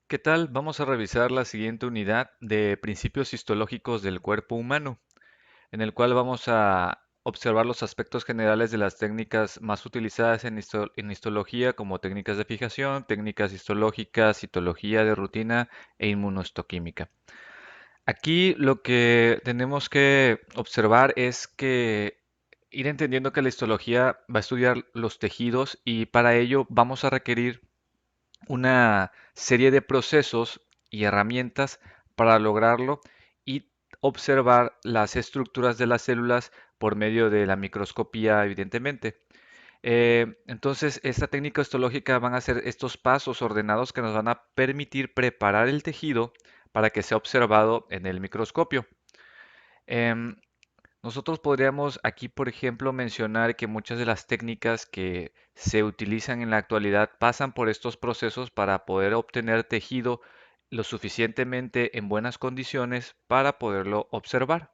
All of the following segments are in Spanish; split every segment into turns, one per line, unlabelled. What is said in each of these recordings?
¿Qué tal? Vamos a revisar la siguiente unidad de principios histológicos del cuerpo humano, en el cual vamos a observar los aspectos generales de las técnicas más utilizadas en histología, como técnicas de fijación, técnicas histológicas, citología de rutina e inmunohistoquímica. Aquí lo que tenemos que observar es que ir entendiendo que la histología va a estudiar los tejidos y para ello vamos a requerir una serie de procesos y herramientas para lograrlo y observar las estructuras de las células por medio de la microscopía, evidentemente. Entonces, esta técnica histológica van a ser estos pasos ordenados que nos van a permitir preparar el tejido para que sea observado en el microscopio. Em, Nosotros podríamos aquí, por ejemplo, mencionar que muchas de las técnicas que se utilizan en la actualidad pasan por estos procesos para poder obtener tejido lo suficientemente en buenas condiciones para poderlo observar.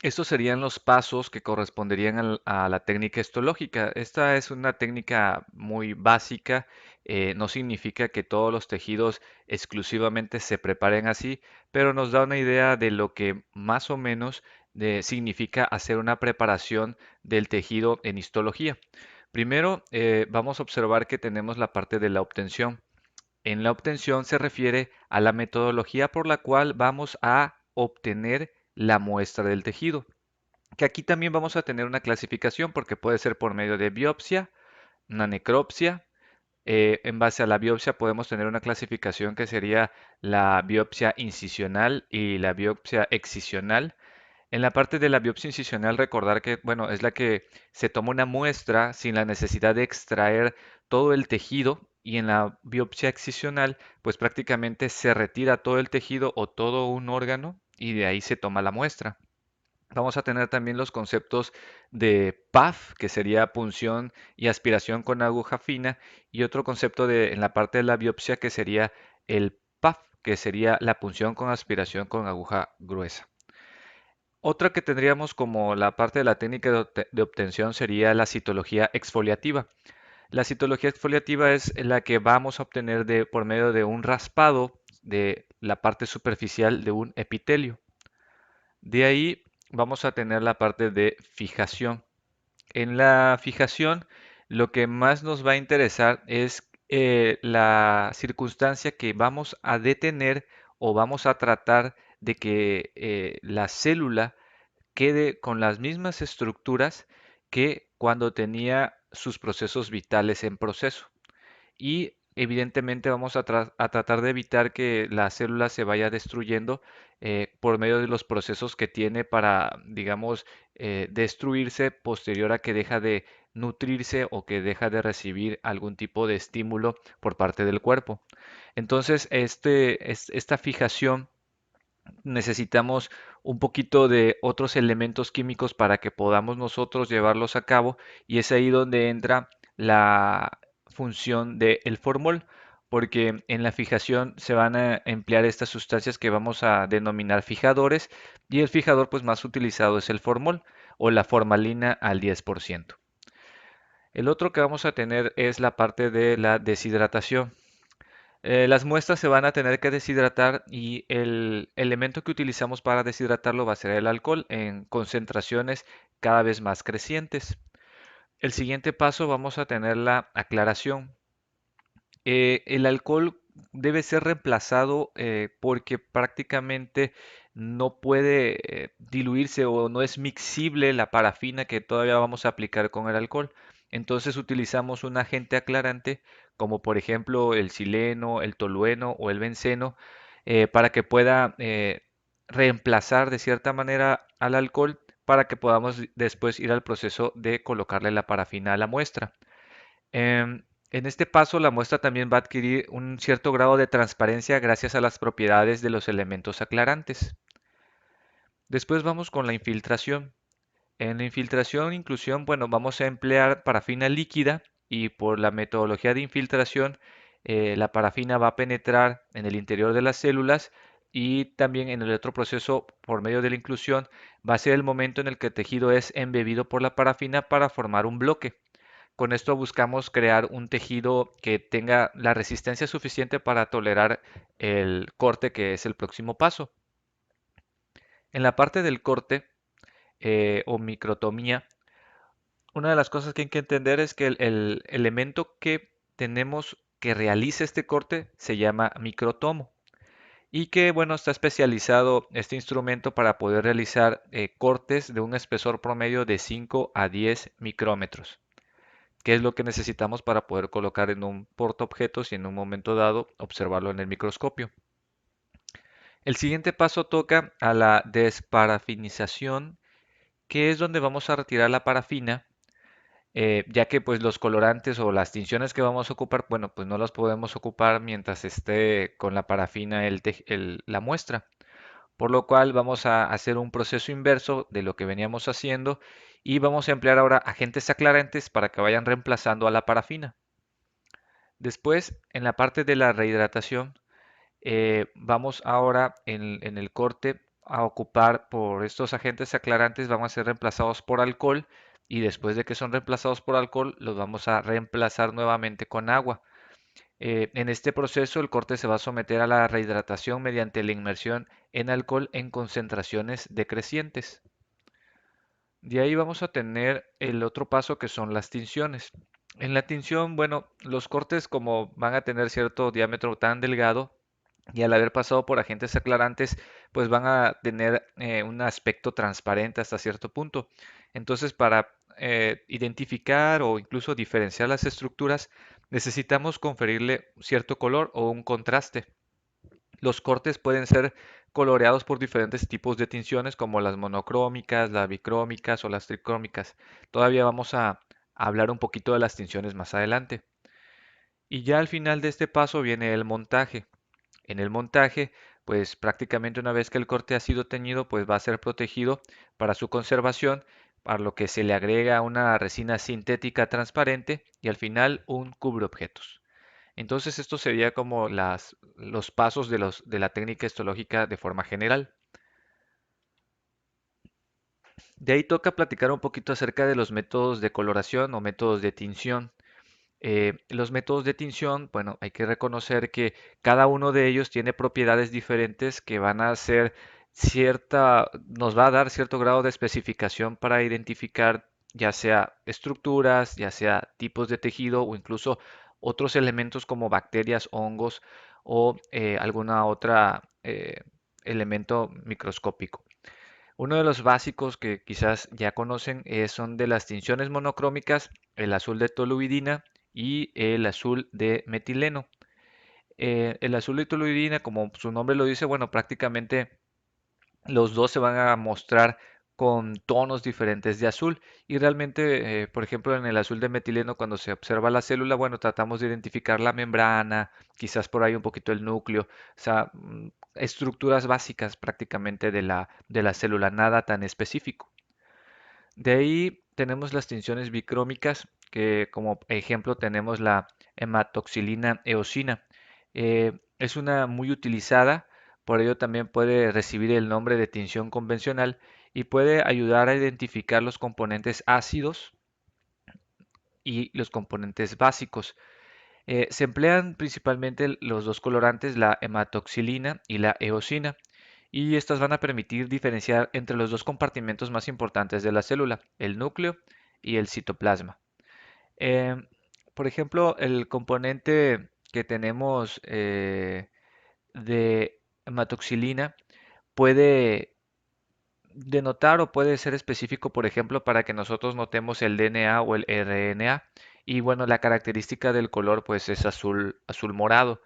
Estos serían los pasos que corresponderían a la técnica histológica. Esta es una técnica muy básica, no significa que todos los tejidos exclusivamente se preparen así, pero nos da una idea de lo que más o menos significa hacer una preparación del tejido en histología. Primero, vamos a observar que tenemos la parte de la obtención. En la obtención se refiere a la metodología por la cual vamos a obtener la muestra del tejido, que aquí también vamos a tener una clasificación porque puede ser por medio de biopsia, una necropsia. En base a la biopsia podemos tener una clasificación que sería la biopsia incisional y la biopsia excisional. En la parte de la biopsia incisional, recordar que, bueno, es la que se toma una muestra sin la necesidad de extraer todo el tejido, y en la biopsia excisional, pues prácticamente se retira todo el tejido o todo un órgano y de ahí se toma la muestra. Vamos a tener también los conceptos de PAF, que sería punción y aspiración con aguja fina, y otro concepto en la parte de la biopsia que sería el PAF, que sería la punción con aspiración con aguja gruesa. Otra que tendríamos como la parte de la técnica de obtención sería la citología exfoliativa. La citología exfoliativa es la que vamos a obtener por medio de un raspado de la parte superficial de un epitelio. De ahí vamos a tener la parte de fijación. En la fijación, lo que más nos va a interesar es la circunstancia que vamos a detener o vamos a tratar de que la célula quede con las mismas estructuras que cuando tenía sus procesos vitales en proceso. Y evidentemente vamos a tratar de evitar que la célula se vaya destruyendo por medio de los procesos que tiene para, digamos, destruirse posterior a que deja de nutrirse o que deja de recibir algún tipo de estímulo por parte del cuerpo. Entonces, esta fijación necesitamos un poquito de otros elementos químicos para que podamos nosotros llevarlos a cabo, y es ahí donde entra la función del formol, porque en la fijación se van a emplear estas sustancias que vamos a denominar fijadores, y el fijador pues más utilizado es el formol o la formalina al 10%. El otro que vamos a tener es la parte de la deshidratación. Las muestras se van a tener que deshidratar y el elemento que utilizamos para deshidratarlo va a ser el alcohol en concentraciones cada vez más crecientes. El siguiente paso vamos a tener la aclaración. El alcohol debe ser reemplazado porque prácticamente no puede diluirse o no es mixible la parafina que todavía vamos a aplicar con el alcohol. Entonces utilizamos un agente aclarante como por ejemplo el sileno, el tolueno o el benceno para que pueda reemplazar de cierta manera al alcohol para que podamos después ir al proceso de colocarle la parafina a la muestra. En este paso, la muestra también va a adquirir un cierto grado de transparencia gracias a las propiedades de los elementos aclarantes. Después vamos con la infiltración. En la infiltración e inclusión, bueno, vamos a emplear parafina líquida y por la metodología de infiltración, la parafina va a penetrar en el interior de las células, y también en el otro proceso, por medio de la inclusión, va a ser el momento en el que el tejido es embebido por la parafina para formar un bloque. Con esto buscamos crear un tejido que tenga la resistencia suficiente para tolerar el corte, que es el próximo paso. En la parte del corte o microtomía, una de las cosas que hay que entender es que el elemento que tenemos que realice este corte se llama microtomo y que, bueno, está especializado este instrumento para poder realizar cortes de un espesor promedio de 5 a 10 micrómetros, que es lo que necesitamos para poder colocar en un portaobjetos y en un momento dado observarlo en el microscopio. El siguiente paso toca a la desparafinización, que es donde vamos a retirar la parafina, ya que pues los colorantes o las tinciones que vamos a ocupar, bueno, pues no las podemos ocupar mientras esté con la parafina la muestra. Por lo cual vamos a hacer un proceso inverso de lo que veníamos haciendo y vamos a emplear ahora agentes aclarantes para que vayan reemplazando a la parafina. Después, en la parte de la rehidratación, vamos ahora en el corte a ocupar por estos agentes aclarantes, van a ser reemplazados por alcohol y después de que son reemplazados por alcohol, los vamos a reemplazar nuevamente con agua. En este proceso, el corte se va a someter a la rehidratación mediante la inmersión en alcohol en concentraciones decrecientes. De ahí vamos a tener el otro paso que son las tinciones. En la tinción, bueno, los cortes como van a tener cierto diámetro tan delgado y al haber pasado por agentes aclarantes, pues van a tener un aspecto transparente hasta cierto punto. Entonces, para identificar o incluso diferenciar las estructuras, necesitamos conferirle cierto color o un contraste. Los cortes pueden ser coloreados por diferentes tipos de tinciones como las monocrómicas, las bicrómicas o las tricrómicas. Todavía vamos a hablar un poquito de las tinciones más adelante. Y ya al final de este paso viene el montaje. En el montaje, pues prácticamente una vez que el corte ha sido teñido, pues va a ser protegido para su conservación, para lo que se le agrega una resina sintética transparente y al final un cubreobjetos. Entonces esto sería como los pasos de la técnica histológica de forma general. De ahí toca platicar un poquito acerca de los métodos de coloración o métodos de tinción. Los métodos de tinción, bueno, hay que reconocer que cada uno de ellos tiene propiedades diferentes que van a hacer nos va a dar cierto grado de especificación para identificar ya sea estructuras, ya sea tipos de tejido o incluso otros elementos como bacterias, hongos o alguna otra elemento microscópico. Uno de los básicos que quizás ya conocen son de las tinciones monocrómicas, el azul de toluidina y el azul de metileno. El azul de toluidina, como su nombre lo dice, bueno, prácticamente los dos se van a mostrar con tonos diferentes de azul y realmente, por ejemplo, en el azul de metileno, cuando se observa la célula, bueno, tratamos de identificar la membrana, quizás por ahí un poquito el núcleo, o sea, estructuras básicas prácticamente de la célula, nada tan específico. De ahí tenemos las tinciones bicrómicas, que como ejemplo tenemos la hematoxilina eosina. Es una muy utilizada, por ello también puede recibir el nombre de tinción convencional y puede ayudar a identificar los componentes ácidos y los componentes básicos. Se emplean principalmente los dos colorantes, la hematoxilina y la eosina, y estas van a permitir diferenciar entre los dos compartimentos más importantes de la célula, el núcleo y el citoplasma. Eh, por ejemplo, el componente que tenemos de hematoxilina puede denotar o puede ser específico, por ejemplo, para que nosotros notemos el DNA o el RNA. Y bueno, la característica del color pues es azul, azul morado.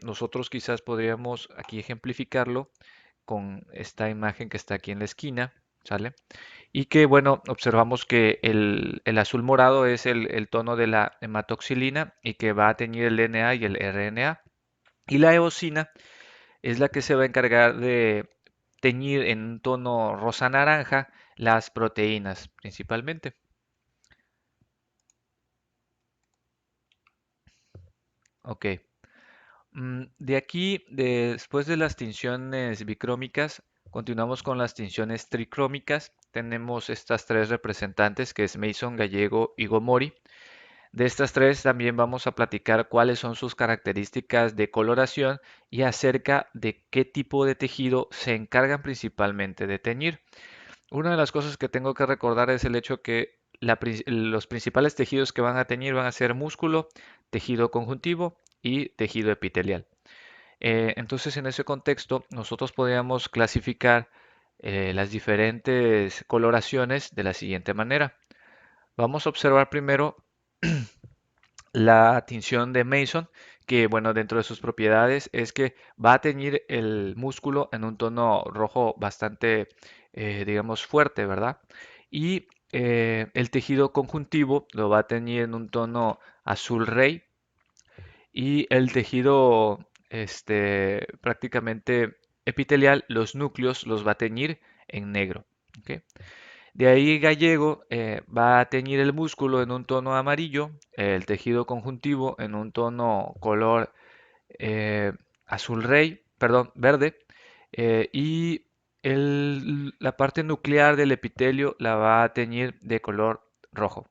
Nosotros quizás podríamos aquí ejemplificarlo con esta imagen que está aquí en la esquina, ¿sale? Y que bueno, observamos que el azul morado es el tono de la hematoxilina y que va a teñir el DNA y el RNA. Y la eosina es la que se va a encargar de teñir en un tono rosa naranja las proteínas principalmente. Ok. De aquí, después de las tinciones bicrómicas, continuamos con las tinciones tricrómicas, tenemos estas tres representantes, que es Mason, Gallego y Gomori. De estas tres también vamos a platicar cuáles son sus características de coloración y acerca de qué tipo de tejido se encargan principalmente de teñir. Una de las cosas que tengo que recordar es el hecho que los principales tejidos que van a teñir van a ser músculo, tejido conjuntivo y tejido epitelial. Entonces, en ese contexto, nosotros podríamos clasificar las diferentes coloraciones de la siguiente manera. Vamos a observar primero la tinción de Mason, que bueno, dentro de sus propiedades es que va a teñir el músculo en un tono rojo bastante, digamos, fuerte, ¿verdad? Y el tejido conjuntivo lo va a teñir en un tono azul rey y el tejido, prácticamente epitelial, los núcleos los va a teñir en negro. ¿Ok? De ahí Gallego va a teñir el músculo en un tono amarillo, el tejido conjuntivo en un tono color eh, azul rey, perdón, verde, y la parte nuclear del epitelio la va a teñir de color rojo.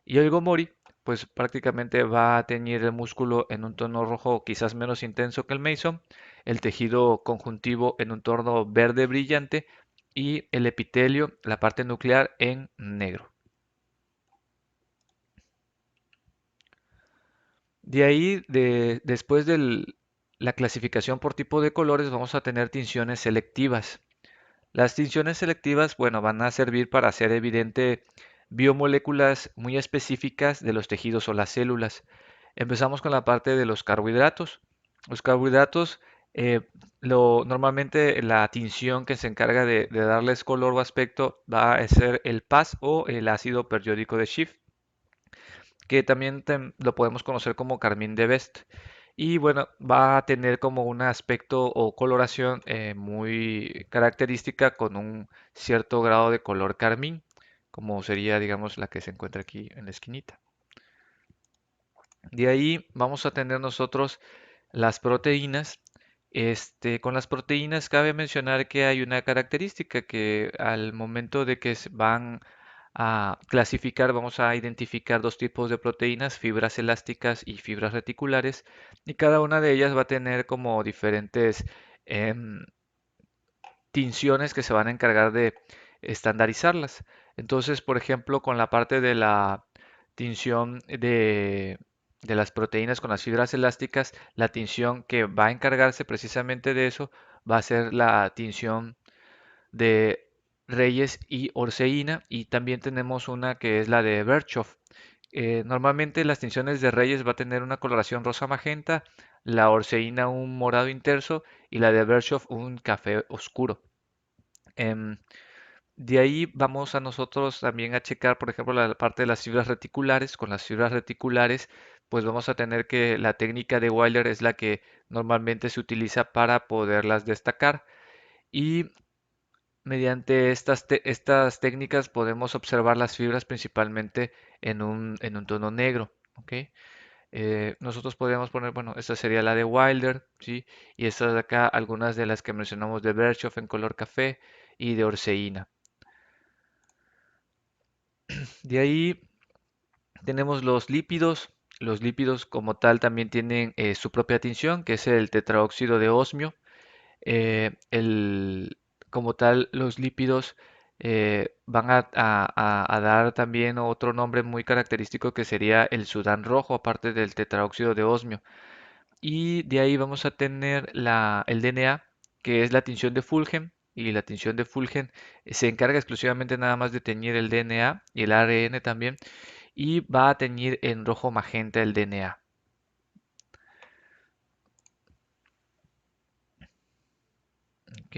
Y el Gomori, pues prácticamente va a teñir el músculo en un tono rojo quizás menos intenso que el Mason, el tejido conjuntivo en un tono verde brillante y el epitelio, la parte nuclear, en negro. De ahí, después de la clasificación por tipo de colores, vamos a tener tinciones selectivas. Las tinciones selectivas, bueno, van a servir para hacer evidente biomoléculas muy específicas de los tejidos o las células. Empezamos con la parte de los carbohidratos. Los carbohidratos, eh, normalmente la tinción que se encarga de darles color o aspecto va a ser el PAS o el ácido periódico de Schiff, que también lo podemos conocer como carmín de Best. Y bueno, va a tener como un aspecto o coloración muy característica con un cierto grado de color carmín, como sería, digamos, la que se encuentra aquí en la esquinita. De ahí vamos a tener nosotros las proteínas. Con las proteínas cabe mencionar que hay una característica que al momento de que se van a clasificar, vamos a identificar dos tipos de proteínas, fibras elásticas y fibras reticulares, y cada una de ellas va a tener como diferentes em, tinciones que se van a encargar de estandarizarlas. Entonces, por ejemplo, con la parte de la tinción de las proteínas con las fibras elásticas, la tinción que va a encargarse precisamente de eso va a ser la tinción de Reyes y Orseína, y también tenemos una que es la de Birchoff. Normalmente las tinciones de Reyes va a tener una coloración rosa magenta, la Orseína un morado intenso y la de Birchoff un café oscuro. Em, de ahí vamos a nosotros también a checar, por ejemplo, la parte de las fibras reticulares. Con las fibras reticulares, pues vamos a tener que la técnica de Wyler es la que normalmente se utiliza para poderlas destacar. Y mediante estas técnicas podemos observar las fibras principalmente en un tono negro. ¿Ok? Nosotros podríamos poner, bueno, esta sería la de Wilder, ¿sí? Y estas de acá, algunas de las que mencionamos de Birchoff en color café y de Orseína. De ahí tenemos los lípidos. Los lípidos como tal también tienen su propia tinción, que es el tetraóxido de osmio. Como tal, los lípidos van a dar también otro nombre muy característico que sería el sudán rojo, aparte del tetraóxido de osmio. Y de ahí vamos a tener el DNA, que es la tinción de Fulgen. Y la tinción de Fulgen se encarga exclusivamente nada más de teñir el DNA y el ARN también. Y va a teñir en rojo magenta el DNA. ¿Ok?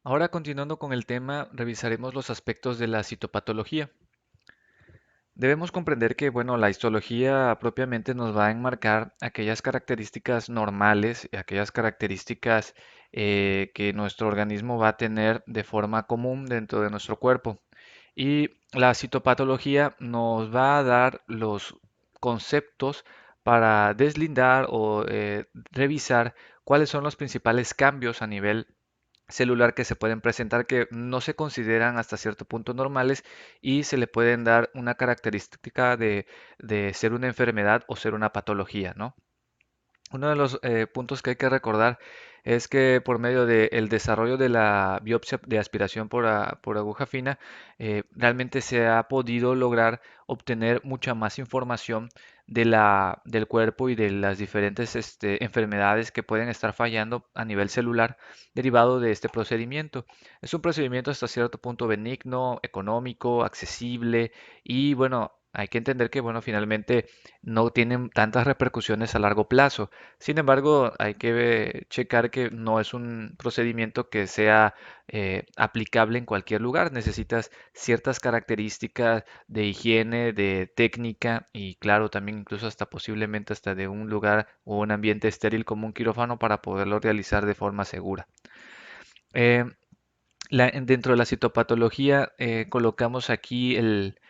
Ahora continuando con el tema, revisaremos los aspectos de la citopatología. Debemos comprender que, bueno, la histología propiamente nos va a enmarcar aquellas características normales y aquellas características que nuestro organismo va a tener de forma común dentro de nuestro cuerpo. Y la citopatología nos va a dar los conceptos para deslindar o revisar cuáles son los principales cambios a nivel celular que se pueden presentar que no se consideran hasta cierto punto normales y se le pueden dar una característica de ser una enfermedad o ser una patología, ¿no? Uno de los puntos que hay que recordar es que por medio del desarrollo de la biopsia de aspiración por aguja fina, realmente se ha podido lograr obtener mucha más información del cuerpo y de las diferentes enfermedades que pueden estar fallando a nivel celular derivado de este procedimiento. Es un procedimiento hasta cierto punto benigno, económico, accesible y bueno, hay que entender que bueno, finalmente no tienen tantas repercusiones a largo plazo. Sin embargo, hay que checar que no es un procedimiento que sea aplicable en cualquier lugar. Necesitas ciertas características de higiene, de técnica y claro, también incluso hasta posiblemente hasta de un lugar o un ambiente estéril como un quirófano para poderlo realizar de forma segura. Eh, Dentro de la citopatología colocamos aquí el,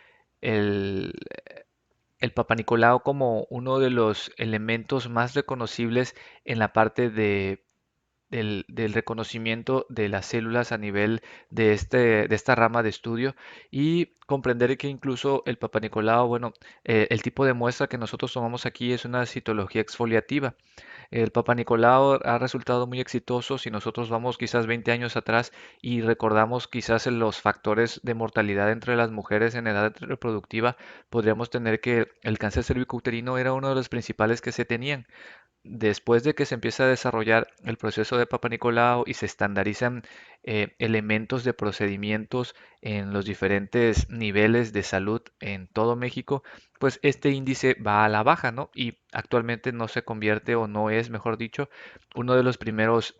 el Papa Nicolau como uno de los elementos más reconocibles en la parte del reconocimiento de las células a nivel de esta rama de estudio y comprender que incluso el Papa Nicolau, bueno, el tipo de muestra que nosotros tomamos aquí es una citología exfoliativa. El Papa Nicolau ha resultado muy exitoso si nosotros vamos quizás 20 años atrás y recordamos quizás en los factores de mortalidad entre las mujeres en edad reproductiva, podríamos tener que el cáncer cervicouterino era uno de los principales que se tenían. Después de que se empieza a desarrollar el proceso de Papa Nicolau y se estandarizan elementos de procedimientos en los diferentes niveles de salud en todo México, pues este índice va a la baja, ¿no? Y actualmente no se convierte o no es, mejor dicho, uno de los primeros,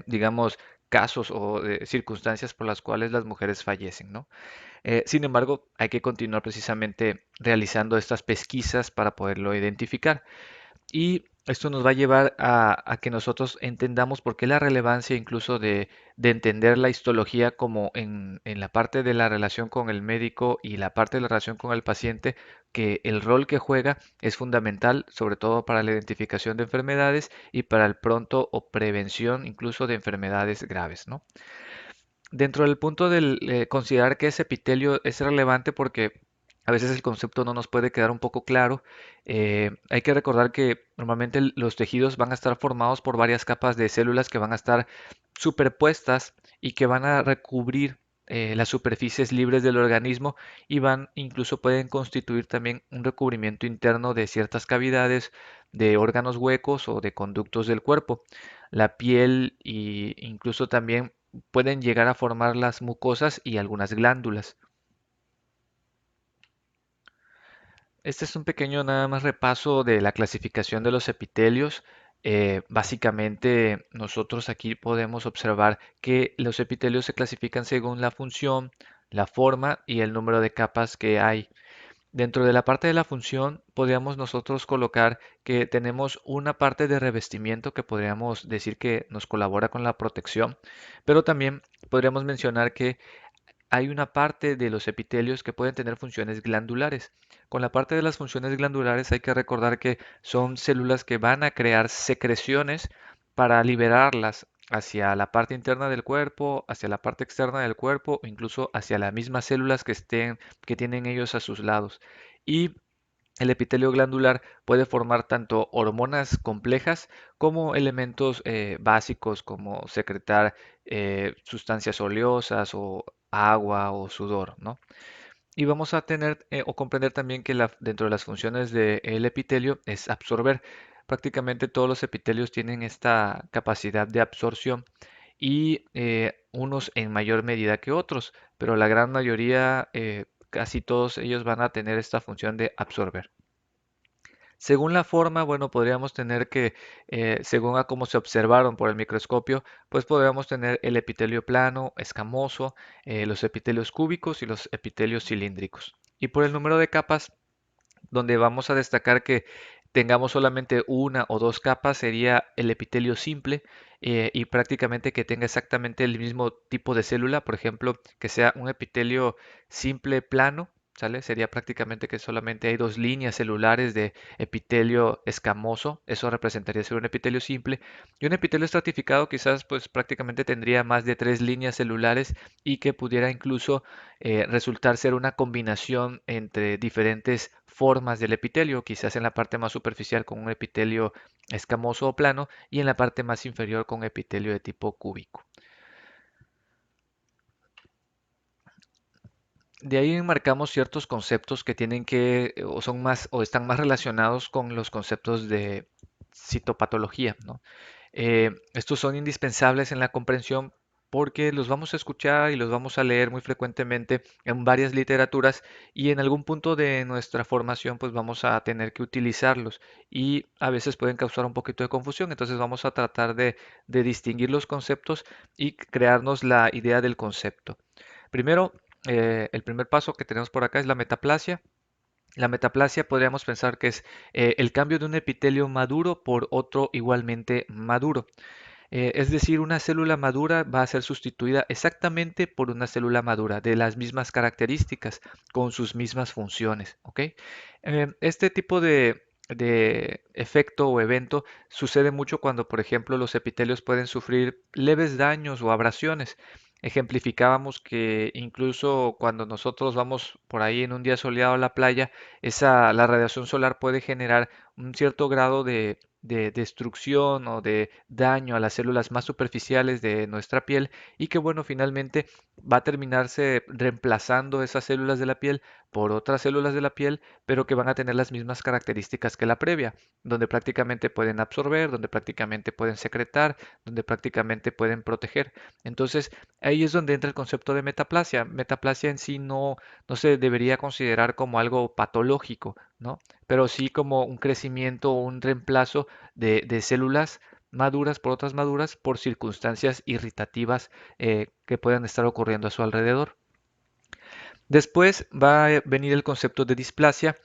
digamos, casos o circunstancias por las cuales las mujeres fallecen, ¿no? Sin embargo, hay que continuar precisamente realizando estas pesquisas para poderlo identificar. Y esto nos va a llevar a que nosotros entendamos por qué la relevancia incluso de entender la histología como en la parte de la relación con el médico y la parte de la relación con el paciente, que el rol que juega es fundamental, sobre todo para la identificación de enfermedades y para el pronto o prevención incluso de enfermedades graves, ¿no? Dentro del punto del considerar que ese epitelio es relevante porque a veces el concepto no nos puede quedar un poco claro, hay que recordar que normalmente los tejidos van a estar formados por varias capas de células que van a estar superpuestas y que van a recubrir las superficies libres del organismo y van incluso pueden constituir también un recubrimiento interno de ciertas cavidades, de órganos huecos o de conductos del cuerpo. La piel e incluso también pueden llegar a formar las mucosas y algunas glándulas. Este es un pequeño nada más repaso de la clasificación de los epitelios. Básicamente nosotros aquí podemos observar que los epitelios se clasifican según la función, la forma y el número de capas que hay. Dentro de la parte de la función, podríamos nosotros colocar que tenemos una parte de revestimiento que podríamos decir que nos colabora con la protección, pero también podríamos mencionar que hay una parte de los epitelios que pueden tener funciones glandulares. Con la parte de las funciones glandulares hay que recordar que son células que van a crear secreciones para liberarlas hacia la parte interna del cuerpo, hacia la parte externa del cuerpo o incluso hacia las mismas células que tienen ellos a sus lados. Y el epitelio glandular puede formar tanto hormonas complejas como elementos básicos como secretar sustancias oleosas o agua o sudor, ¿no? Y vamos a tener o comprender también que dentro de las funciones del epitelio es absorber. Prácticamente todos los epitelios tienen esta capacidad de absorción y unos en mayor medida que otros, pero la gran mayoría, casi todos ellos van a tener esta función de absorber. Según la forma, bueno, podríamos tener que, según a cómo se observaron por el microscopio, pues podríamos tener el epitelio plano, escamoso, los epitelios cúbicos y los epitelios cilíndricos. Y por el número de capas, donde vamos a destacar que tengamos solamente una o dos capas, sería el epitelio simple y prácticamente que tenga exactamente el mismo tipo de célula, por ejemplo, que sea un epitelio simple plano ¿sale? Sería prácticamente que solamente hay dos líneas celulares de epitelio escamoso, eso representaría ser un epitelio simple, y un epitelio estratificado quizás pues prácticamente tendría más de tres líneas celulares y que pudiera incluso resultar ser una combinación entre diferentes formas del epitelio, quizás en la parte más superficial con un epitelio escamoso o plano y en la parte más inferior con epitelio de tipo cúbico. De ahí enmarcamos ciertos conceptos que tienen que o son más o están más relacionados con los conceptos de citopatología, ¿no? Estos son indispensables en la comprensión porque los vamos a escuchar y los vamos a leer muy frecuentemente en varias literaturas y en algún punto de nuestra formación pues vamos a tener que utilizarlos y a veces pueden causar un poquito de confusión. Entonces vamos a tratar de distinguir los conceptos y crearnos la idea del concepto. Primero, el primer paso que tenemos por acá es la metaplasia. La metaplasia podríamos pensar que es el cambio de un epitelio maduro por otro igualmente maduro. Es decir, una célula madura va a ser sustituida exactamente por una célula madura de las mismas características, con sus mismas funciones. ¿Ok? Este tipo de efecto o evento sucede mucho cuando, por ejemplo, los epitelios pueden sufrir leves daños o abrasiones. Ejemplificábamos que incluso cuando nosotros vamos por ahí en un día soleado a la playa, la radiación solar puede generar un cierto grado de destrucción o de daño a las células más superficiales de nuestra piel y que bueno, finalmente va a terminarse reemplazando esas células de la piel por otras células de la piel, pero que van a tener las mismas características que la previa, donde prácticamente pueden absorber, donde prácticamente pueden secretar, donde prácticamente pueden proteger. Entonces, ahí es donde entra el concepto de metaplasia. Metaplasia en sí no se debería considerar como algo patológico, ¿no? Pero sí como un crecimiento o un reemplazo de células maduras por otras maduras por circunstancias irritativas que puedan estar ocurriendo a su alrededor. Después va a venir el concepto de displasia.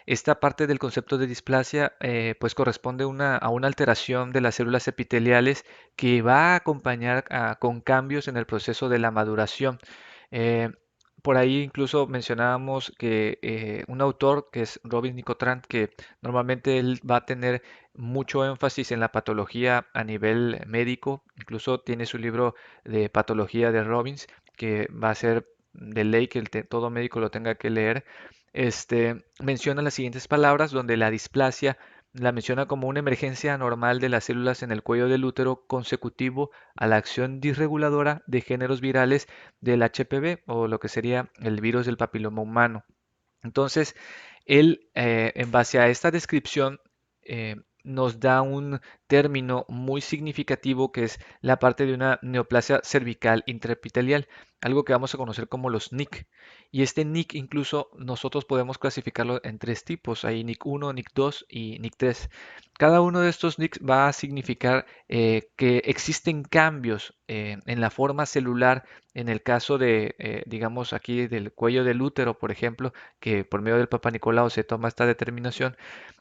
Esta parte del concepto de displasia pues corresponde a una alteración de las células epiteliales que va a acompañar con cambios en el proceso de la maduración. Eh, por ahí incluso mencionábamos que un autor que es Robin Nicotrand, que normalmente él va a tener mucho énfasis en la patología a nivel médico, incluso tiene su libro de patología de Robbins, que va a ser de ley que todo médico lo tenga que leer, menciona las siguientes palabras donde la displasia la menciona como una emergencia anormal de las células en el cuello del útero consecutivo a la acción disreguladora de géneros virales del HPV o lo que sería el virus del papiloma humano. Entonces, él, en base a esta descripción, nos da un término muy significativo que es la parte de una neoplasia cervical intraepitelial, algo que vamos a conocer como los NIC. Y este NIC incluso nosotros podemos clasificarlo en tres tipos, hay NIC 1, NIC 2 y NIC 3. Cada uno de estos NICs va a significar que existen cambios en la forma celular, en el caso de, digamos aquí del cuello del útero, por ejemplo, que por medio del Papa Nicolau se toma esta determinación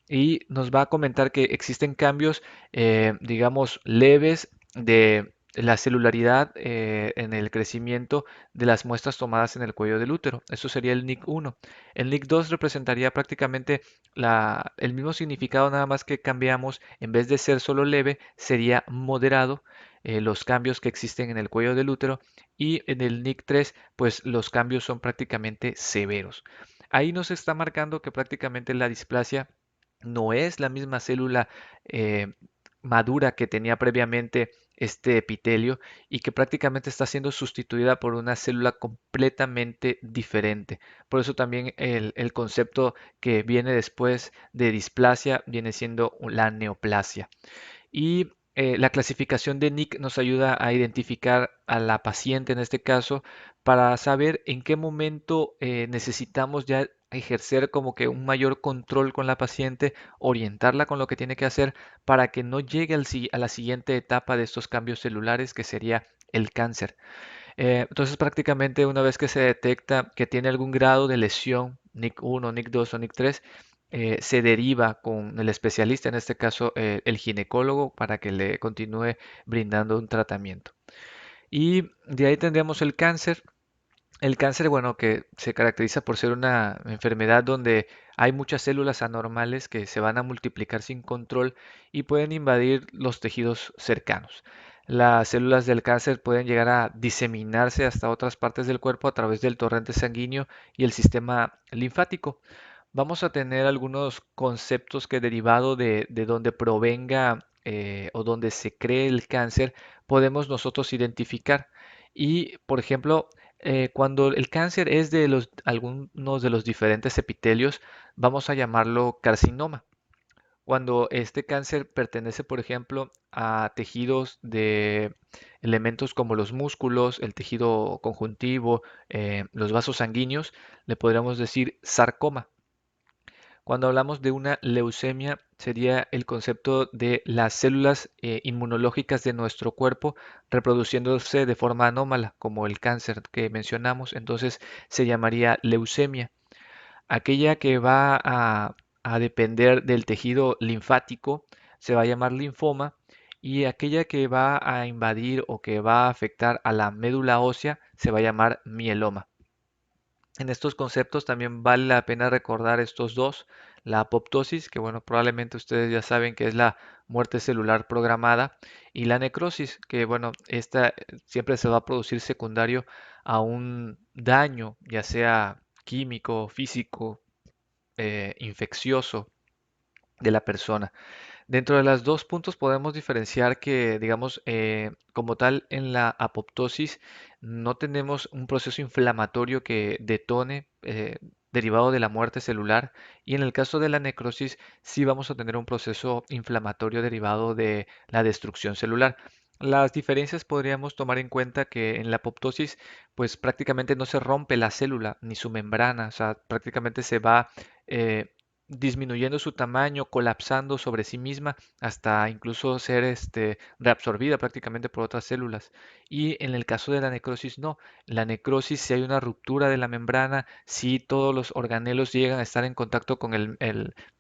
y nos va a comentar que existen cambios, digamos, leves de la celularidad en el crecimiento de las muestras tomadas en el cuello del útero. Eso sería el NIC 1. El NIC 2 representaría prácticamente el mismo significado, nada más que cambiamos, en vez de ser solo leve, sería moderado. Los cambios que existen en el cuello del útero y en el NIC 3 pues los cambios son prácticamente severos. Ahí nos está marcando que prácticamente la displasia no es la misma célula eh, madura que tenía previamente este epitelio y que prácticamente está siendo sustituida por una célula completamente diferente. Por eso también el concepto que viene después de displasia viene siendo la neoplasia. Y la clasificación de NIC nos ayuda a identificar a la paciente en este caso para saber en qué momento necesitamos ya ejercer como que un mayor control con la paciente, orientarla con lo que tiene que hacer para que no llegue a la siguiente etapa de estos cambios celulares que sería el cáncer. Entonces prácticamente una vez que se detecta que tiene algún grado de lesión, NIC 1, NIC 2 o NIC 3, se deriva con el especialista, en este caso el ginecólogo, para que le continúe brindando un tratamiento. Y de ahí tendríamos el cáncer. El cáncer, bueno, que se caracteriza por ser una enfermedad donde hay muchas células anormales que se van a multiplicar sin control y pueden invadir los tejidos cercanos. Las células del cáncer pueden llegar a diseminarse hasta otras partes del cuerpo a través del torrente sanguíneo y el sistema linfático. Vamos a tener algunos conceptos que derivado de donde provenga o donde se cree el cáncer, podemos nosotros identificar. Y, por ejemplo, cuando el cáncer es de algunos de los diferentes epitelios, vamos a llamarlo carcinoma. Cuando este cáncer pertenece, por ejemplo, a tejidos de elementos como los músculos, el tejido conjuntivo, los vasos sanguíneos, le podríamos decir sarcoma. Cuando hablamos de una leucemia, sería el concepto de las células inmunológicas de nuestro cuerpo reproduciéndose de forma anómala, como el cáncer que mencionamos, entonces se llamaría leucemia. Aquella que va a depender del tejido linfático se va a llamar linfoma y aquella que va a invadir o que va a afectar a la médula ósea se va a llamar mieloma. En estos conceptos también vale la pena recordar estos dos, la apoptosis, que bueno, probablemente ustedes ya saben que es la muerte celular programada, y la necrosis, que bueno, esta siempre se va a producir secundario a un daño, ya sea químico, físico, infeccioso de la persona. Dentro de los dos puntos podemos diferenciar que, digamos, como tal, en la apoptosis no tenemos un proceso inflamatorio que detone derivado de la muerte celular y en el caso de la necrosis sí vamos a tener un proceso inflamatorio derivado de la destrucción celular. Las diferencias podríamos tomar en cuenta que en la apoptosis pues prácticamente no se rompe la célula ni su membrana, o sea, prácticamente se va eh, disminuyendo su tamaño, colapsando sobre sí misma hasta incluso ser reabsorbida prácticamente por otras células. Y en el caso de la necrosis no. La necrosis, si hay una ruptura de la membrana, si todos los organelos llegan a estar en contacto con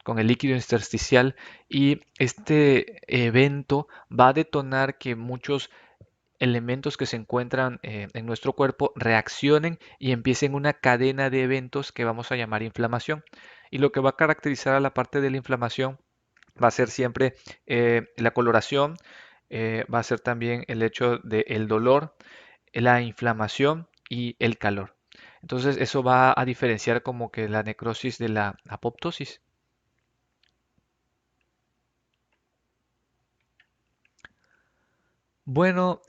con el líquido intersticial y este evento va a detonar que muchos elementos que se encuentran en nuestro cuerpo reaccionen y empiecen una cadena de eventos que vamos a llamar inflamación. Y lo que va a caracterizar a la parte de la inflamación va a ser siempre la coloración, va a ser también el hecho del dolor, la inflamación y el calor. Entonces eso va a diferenciar como que la necrosis de la apoptosis. Bueno,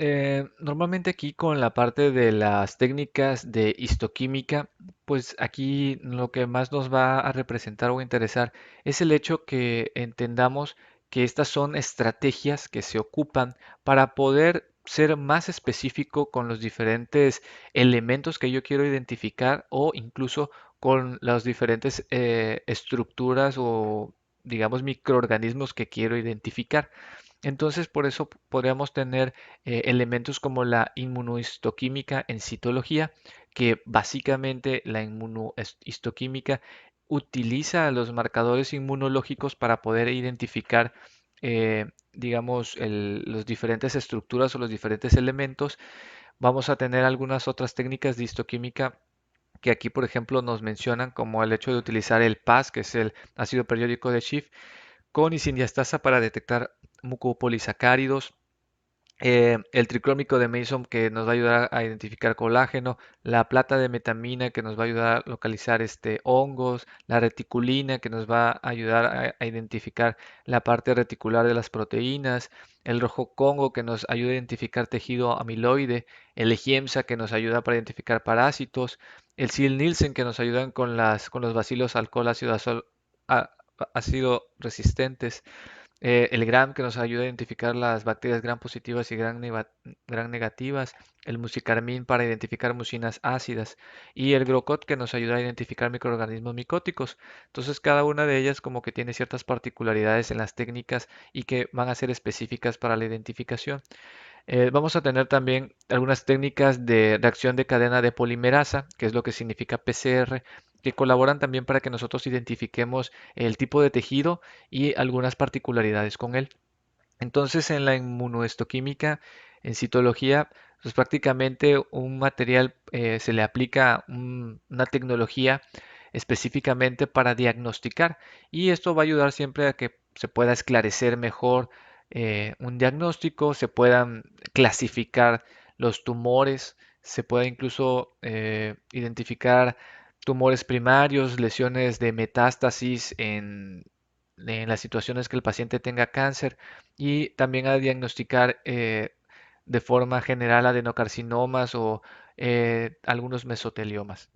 normalmente aquí con la parte de las técnicas de histoquímica, pues aquí lo que más nos va a representar o interesar es el hecho que entendamos que estas son estrategias que se ocupan para poder ser más específico con los diferentes elementos que yo quiero identificar o incluso con las diferentes estructuras o digamos microorganismos que quiero identificar. Entonces, por eso podríamos tener elementos como la inmunohistoquímica en citología, que básicamente la inmunohistoquímica utiliza los marcadores inmunológicos para poder identificar, digamos, los diferentes estructuras o los diferentes elementos. Vamos a tener algunas otras técnicas de histoquímica que aquí, por ejemplo, nos mencionan como el hecho de utilizar el PAS, que es el ácido periódico de Schiff, con y sin diastasa para detectar mucopolisacáridos, el tricrómico de Mason que nos va a ayudar a identificar colágeno, la plata de metamina que nos va a ayudar a localizar hongos, la reticulina que nos va a ayudar a identificar la parte reticular de las proteínas, el rojo Congo que nos ayuda a identificar tejido amiloide, el EGIEMSA que nos ayuda para identificar parásitos, el Sil-Nielsen que nos ayudan con con los bacilos alcohol á- ácido resistentes, el Gram que nos ayuda a identificar las bacterias gram positivas y gram negativas, el Musicarmin para identificar mucinas ácidas y el Grocot que nos ayuda a identificar microorganismos micóticos. Entonces cada una de ellas como que tiene ciertas particularidades en las técnicas y que van a ser específicas para la identificación. Vamos a tener también algunas técnicas de reacción de cadena de polimerasa, que es lo que significa PCR, que colaboran también para que nosotros identifiquemos el tipo de tejido y algunas particularidades con él. Entonces, en la inmunohistoquímica, en citología, Entonces, prácticamente un material se le aplica una tecnología específicamente para diagnosticar y esto va a ayudar siempre a que se pueda esclarecer mejor un diagnóstico, se puedan clasificar los tumores, se pueda incluso identificar tumores primarios, lesiones de metástasis en las situaciones que el paciente tenga cáncer y también a diagnosticar de forma general adenocarcinomas o algunos mesoteliomas.